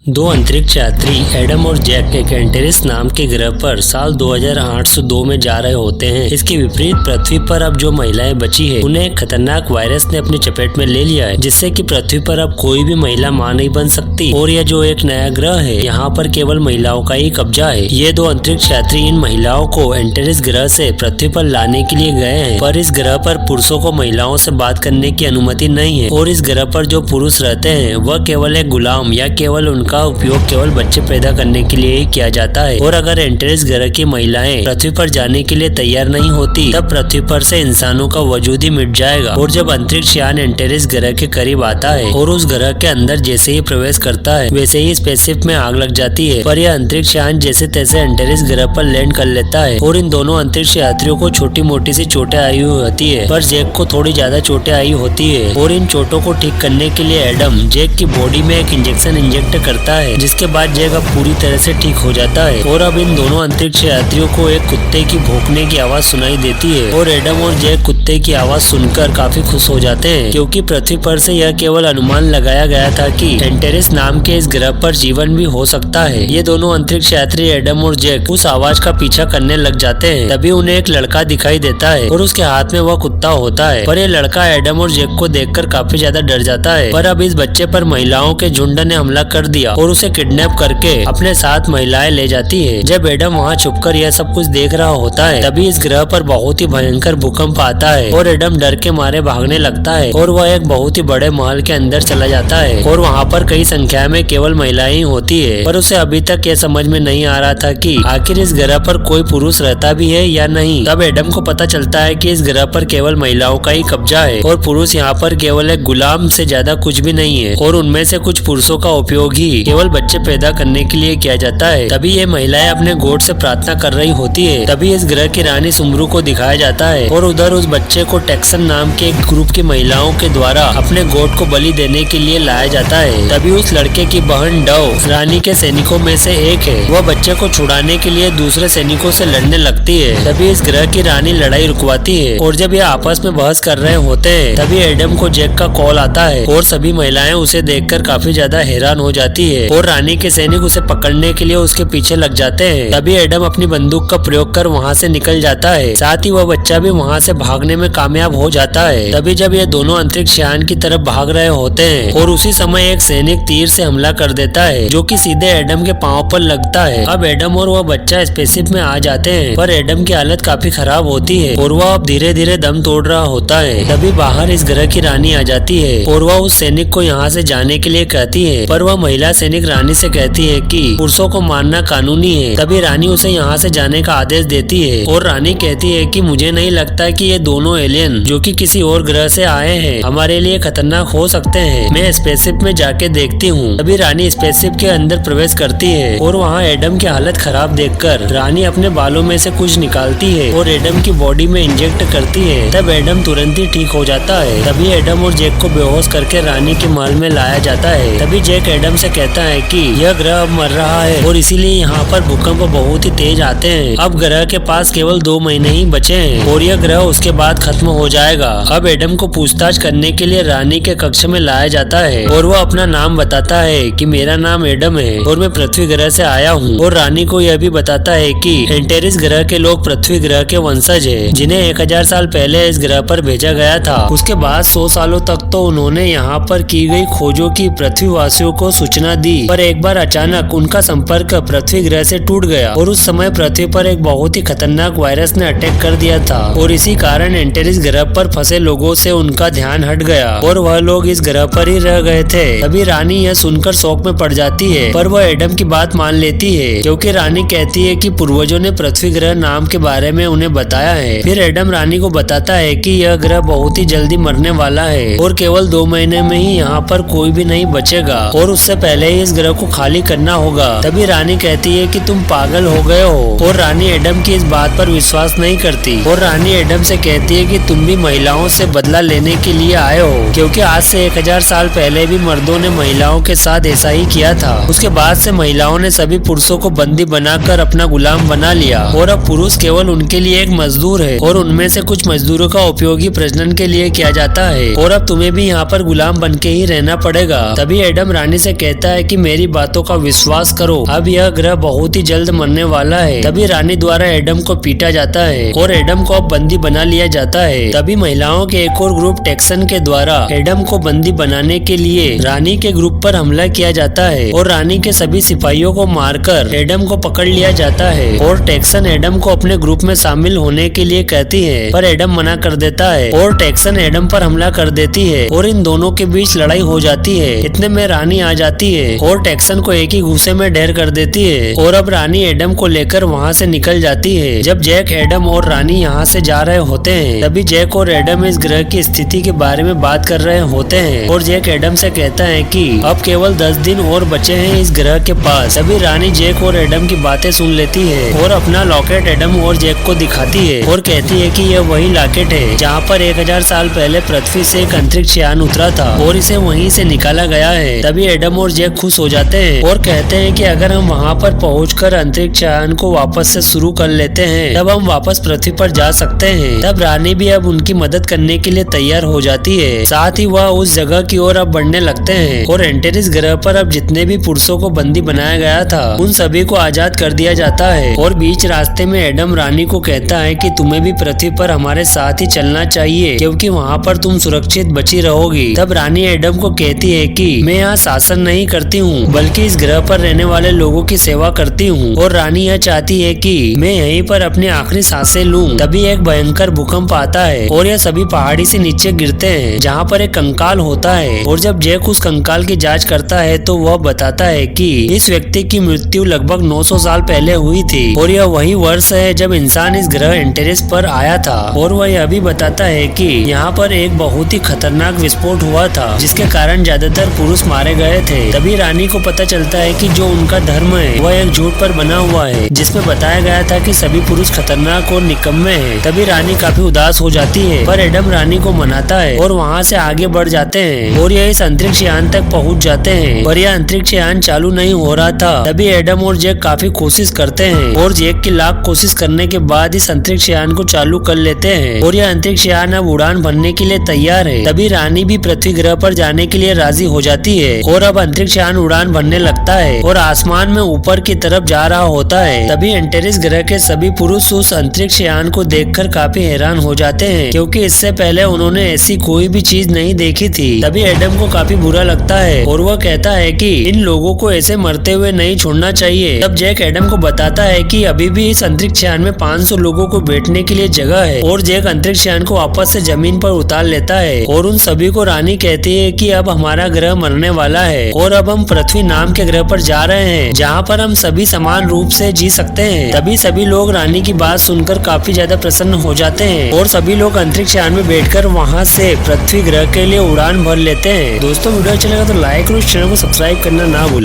दो अंतरिक्ष यात्री एडम और जैक एक एंटेरिस नाम के ग्रह पर साल 2802 में जा रहे होते हैं। इसके विपरीत पृथ्वी पर अब जो महिलाएं बची है उन्हें एक खतरनाक वायरस ने अपनी चपेट में ले लिया है, जिससे कि पृथ्वी पर अब कोई भी महिला मां नहीं बन सकती। और यह जो एक नया ग्रह है यहाँ पर केवल महिलाओं का ही कब्जा है। ये दो अंतरिक्ष यात्री इन महिलाओं को एंटेरिस ग्रह से पृथ्वी पर लाने के लिए गए हैं, पर इस ग्रह पर पुरुषों को महिलाओं से बात करने की अनुमति नहीं है और इस ग्रह पर जो पुरुष रहते हैं वह केवल एक गुलाम या केवल उनका उपयोग केवल बच्चे पैदा करने के लिए ही किया जाता है। और अगर एंटेरिस ग्रह की महिलाएं पृथ्वी पर जाने के लिए तैयार नहीं होती तब पृथ्वी पर से इंसानों का वजूद ही मिट जाएगा। और जब अंतरिक्ष यान एंटेरिस ग्रह के करीब आता है और उस ग्रह के अंदर जैसे ही प्रवेश करता है वैसे ही स्पेसशिप में आग लग जाती है। पर यह अंतरिक्ष यान जैसे तैसे एंटेरिस ग्रह पर लैंड कर लेता है और इन दोनों अंतरिक्ष यात्रियों को छोटी मोटी सी चोटें आई हुई होती है, पर जैक को थोड़ी ज्यादा चोटें आई होती है। और इन चोटों को ठीक करने के लिए एडम जैक की बॉडी में एक इंजेक्शन इंजेक्ट करता है, जिसके बाद जैक अब पूरी तरह से ठीक हो जाता है। और अब इन दोनों अंतरिक्ष यात्रियों को एक कुत्ते की भौंकने की आवाज सुनाई देती है और एडम और जैक कुत्ते की आवाज सुनकर काफी खुश हो जाते हैं, क्योंकि पृथ्वी पर से यह केवल अनुमान लगाया गया था कि एंटेरिस नाम के इस ग्रह पर जीवन भी हो सकता है। ये दोनों अंतरिक्ष यात्री एडम और जैक उस आवाज का पीछा करने लग जाते हैं। तभी उन्हें एक लड़का दिखाई देता है और उसके हाथ में वह कुत्ता होता है। पर यह लड़का एडम और जैक को देखकर काफी ज्यादा डर जाता है। पर अब इस बच्चे पर महिलाओं के झुंड ने हमला कर दिया और उसे किडनैप करके अपने साथ महिलाएं ले जाती है। जब एडम वहाँ छुपकर यह सब कुछ देख रहा होता है तभी इस ग्रह पर बहुत ही भयंकर भूकंप आता है और एडम डर के मारे भागने लगता है और वह एक बहुत ही बड़े महल के अंदर चला जाता है और वहाँ पर कई संख्या में केवल महिलाएं ही होती है। पर उसे अभी तक यह समझ में नहीं आ रहा था कि आखिर इस ग्रह पर कोई पुरुष रहता भी है या नहीं। तब एडम को पता चलता है कि इस ग्रह पर केवल महिलाओं का ही कब्जा है और पुरुष यहाँ पर केवल एक गुलाम से ज्यादा कुछ भी नहीं है और उनमें से कुछ पुरुषों का उपयोग ही केवल बच्चे पैदा करने के लिए किया जाता है। तभी ये महिलाएं अपने गॉड से प्रार्थना कर रही होती है। तभी इस ग्रह की रानी सुमरू को दिखाया जाता है और उधर उस बच्चे को टेक्सन नाम के एक ग्रुप की महिलाओं के द्वारा अपने गॉड को बलि देने के लिए लाया जाता है। तभी उस लड़के की बहन डव रानी के सैनिकों में से एक है, वह बच्चे को छुड़ाने के लिए दूसरे सैनिकों से लड़ने लगती है। तभी इस ग्रह की रानी लड़ाई रुकवाती है और जब ये आपस में बहस कर रहे होते हैं तभी एडम को जैक का कॉल आता है और सभी महिलाएं उसे देखकर काफी ज्यादा हैरान हो जाती है और रानी के सैनिक उसे पकड़ने के लिए उसके पीछे लग जाते हैं। तभी एडम अपनी बंदूक का प्रयोग कर वहाँ से निकल जाता है, साथ ही वह बच्चा भी वहाँ से भागने में कामयाब हो जाता है। तभी जब ये दोनों अंतरिक्ष यान की तरफ भाग रहे होते हैं और उसी समय एक सैनिक तीर से हमला कर देता है जो कि सीधे एडम के पांव पर लगता है। अब एडम और वह बच्चा स्पेसशिप में आ जाते हैं, पर एडम की हालत काफी खराब होती है और वह अब धीरे धीरे दम तोड़ रहा होता है। तभी बाहर इस ग्रह की रानी आ जाती है और वह उस सैनिक को यहाँ से जाने के लिए कहती है, पर वह महिला सैनिक रानी से कहती है कि पुरुषों को मारना कानूनी है। तभी रानी उसे यहाँ से जाने का आदेश देती है और रानी कहती है कि मुझे नहीं लगता कि ये दोनों एलियन जो कि किसी और ग्रह से आए हैं हमारे लिए खतरनाक हो सकते हैं, मैं स्पेसशिप में जाके देखती हूँ। तभी रानी स्पेसशिप के अंदर प्रवेश करती है और वहाँ एडम की हालत खराब देखकर रानी अपने बालों में से कुछ निकालती है और एडम की बॉडी में इंजेक्ट करती है। तब एडम तुरंत ही ठीक हो जाता है। तभी एडम और जैक को बेहोश करके रानी के महल में लाया जाता है। तभी जैक एडम से कहता है कि यह ग्रह अब मर रहा है और इसीलिए यहाँ पर भूकंप बहुत ही तेज आते हैं। अब ग्रह के पास केवल 2 महीने ही बचे हैं और यह ग्रह उसके बाद खत्म हो जाएगा। अब एडम को पूछताछ करने के लिए रानी के कक्ष में लाया जाता है और वह अपना नाम बताता है कि मेरा नाम एडम है और मैं पृथ्वी ग्रह से आया हूँ। और रानी को यह भी बताता है कि एंटेरिस ग्रह के लोग पृथ्वी ग्रह के वंशज है, जिन्हें 1000 साल पहले इस ग्रह पर भेजा गया था। उसके बाद 100 सालों तक तो उन्होंने यहाँ पर की गई खोजों की पृथ्वीवासियों को सूचना दी, पर एक बार अचानक उनका संपर्क पृथ्वी ग्रह से टूट गया और उस समय पृथ्वी पर एक बहुत ही खतरनाक वायरस ने अटैक कर दिया था और इसी कारण एंटेरिस ग्रह पर फंसे लोगों से उनका ध्यान हट गया और वह लोग इस ग्रह पर ही रह गए थे। तभी रानी यह सुनकर शौक में पड़ जाती है, पर वह एडम की बात मान लेती है क्योंकि रानी कहती है कि पूर्वजों ने पृथ्वी ग्रह नाम के बारे में उन्हें बताया है। फिर एडम रानी को बताता है कि यह ग्रह बहुत ही जल्दी मरने वाला है और केवल 2 महीने में ही यहाँ पर कोई भी नहीं बचेगा और उससे पहले ही इस ग्रह को खाली करना होगा। तभी रानी कहती है कि तुम पागल हो गए हो और रानी एडम की इस बात पर विश्वास नहीं करती और रानी एडम से कहती है कि तुम भी महिलाओं से बदला लेने के लिए आए हो, क्योंकि आज से 1000 साल पहले भी मर्दों ने महिलाओं के साथ ऐसा ही किया था। उसके बाद से महिलाओं ने सभी पुरुषों को बंदी बनाकर अपना गुलाम बना लिया और अब पुरुष केवल उनके लिए एक मजदूर है और उनमें से कुछ मजदूरों का उपयोग ही प्रजनन के लिए किया जाता है और अब तुम्हें भी यहाँ पर गुलाम बन के ही रहना पड़ेगा। तभी एडम रानी से कहता है है कि मेरी बातों का विश्वास करो, अब यह ग्रह बहुत ही जल्द मरने वाला है। तभी रानी द्वारा एडम को पीटा जाता है और एडम को अब बंदी बना लिया जाता है। तभी महिलाओं के एक और ग्रुप टेक्सन के द्वारा एडम को बंदी बनाने के लिए रानी के ग्रुप पर हमला किया जाता है और रानी के सभी सिपाहियों को मारकर एडम को पकड़ लिया जाता है और टेक्सन एडम को अपने ग्रुप में शामिल होने के लिए कहती है, पर एडम मना कर देता है और टेक्सन एडम पर हमला कर देती है और इन दोनों के बीच लड़ाई हो जाती है। इतने में रानी आ जाती है और टेक्सन को एक ही घूसे में ढेर कर देती है और अब रानी एडम को लेकर वहाँ से निकल जाती है। जब जैक, एडम और रानी यहाँ से जा रहे होते हैं तभी जैक और एडम इस ग्रह की स्थिति के बारे में बात कर रहे होते हैं और जैक एडम से कहता है कि अब केवल 10 दिन और बचे हैं इस ग्रह के पास। तभी रानी जैक और एडम की बातें सुन लेती है और अपना लॉकेट एडम और जैक को दिखाती है और कहती है कि यह वही लॉकेट है जहाँ पर 1000 साल पहले पृथ्वी से एक अंतरिक्ष यान उतरा था और इसे वहीं से निकाला गया है। तभी एडम और जैक खुश हो जाते हैं और कहते हैं कि अगर हम वहाँ पर पहुंचकर अंतरिक्ष यान को वापस से शुरू कर लेते हैं तब हम वापस पृथ्वी पर जा सकते हैं। तब रानी भी अब उनकी मदद करने के लिए तैयार हो जाती है। साथ ही वह उस जगह की ओर अब बढ़ने लगते हैं और एंटेरिस ग्रह पर अब जितने भी पुरुषों को बंदी बनाया गया था उन सभी को आजाद कर दिया जाता है और बीच रास्ते में एडम रानी को कहता है कि तुम्हें भी पृथ्वी पर हमारे साथ ही चलना चाहिए क्योंकि वहाँ पर तुम सुरक्षित बची रहोगी। तब रानी एडम को कहती है कि मैं यहाँ शासन नहीं करती हूँ बल्कि इस ग्रह पर रहने वाले लोगों की सेवा करती हूँ और रानी यह चाहती है कि मैं यहीं पर अपनी आखिरी सांसें लूं। तभी एक भयंकर भूकंप आता है और यह सभी पहाड़ी से नीचे गिरते हैं जहाँ पर एक कंकाल होता है और जब जैक उस कंकाल की जांच करता है तो वह बताता है कि इस व्यक्ति की मृत्यु लगभग 900 साल पहले हुई थी और यह वही वर्ष है जब इंसान इस ग्रह एंटेरिस पर आया था। और वह यह भी बताता है कि यहाँ पर एक बहुत ही खतरनाक विस्फोट हुआ था जिसके कारण ज्यादातर पुरुष मारे गए थे। तभी रानी को पता चलता है कि जो उनका धर्म है वह एक झूठ पर बना हुआ है जिसमें बताया गया था कि सभी पुरुष खतरनाक और निकम्मे हैं। तभी रानी काफी उदास हो जाती है पर एडम रानी को मनाता है और वहाँ से आगे बढ़ जाते हैं और यह इस अंतरिक्ष यान तक पहुँच जाते हैं पर यह अंतरिक्ष यान चालू नहीं हो रहा था। तभी एडम और जैक काफी कोशिश करते हैं और जैक की लाख कोशिश करने के बाद इस अंतरिक्ष यान को चालू कर लेते हैं और यह अंतरिक्ष यान अब उड़ान भरने के लिए तैयार है। तभी रानी भी पृथ्वी ग्रह पर जाने के लिए राजी हो जाती है और अब अंतरिक्ष यान उड़ान भरने लगता है और आसमान में ऊपर की तरफ जा रहा होता है। तभी एंटेरिस ग्रह के सभी पुरुष उस अंतरिक्ष यान को देखकर काफी हैरान हो जाते हैं क्योंकि इससे पहले उन्होंने ऐसी कोई भी चीज नहीं देखी थी। तभी एडम को काफी बुरा लगता है और वह कहता है कि इन लोगों को ऐसे मरते हुए नहीं छोड़ना चाहिए। तब जैक एडम को बताता है कि अभी भी इस अंतरिक्ष यान में 500 लोगों को बैठने के लिए जगह है और जैक अंतरिक्ष यान को वापस से जमीन पर उतार लेता है और उन सभी को रानी कहती है कि अब हमारा ग्रह मरने वाला है और अब हम पृथ्वी नाम के ग्रह पर जा रहे हैं जहाँ पर हम सभी समान रूप से जी सकते हैं। तभी सभी लोग रानी की बात सुनकर काफी ज्यादा प्रसन्न हो जाते हैं और सभी लोग अंतरिक्ष यान में बैठकर वहाँ से पृथ्वी ग्रह के लिए उड़ान भर लेते हैं। दोस्तों वीडियो अच्छा लगा तो लाइक और चैनल को सब्सक्राइब करना ना भूलें।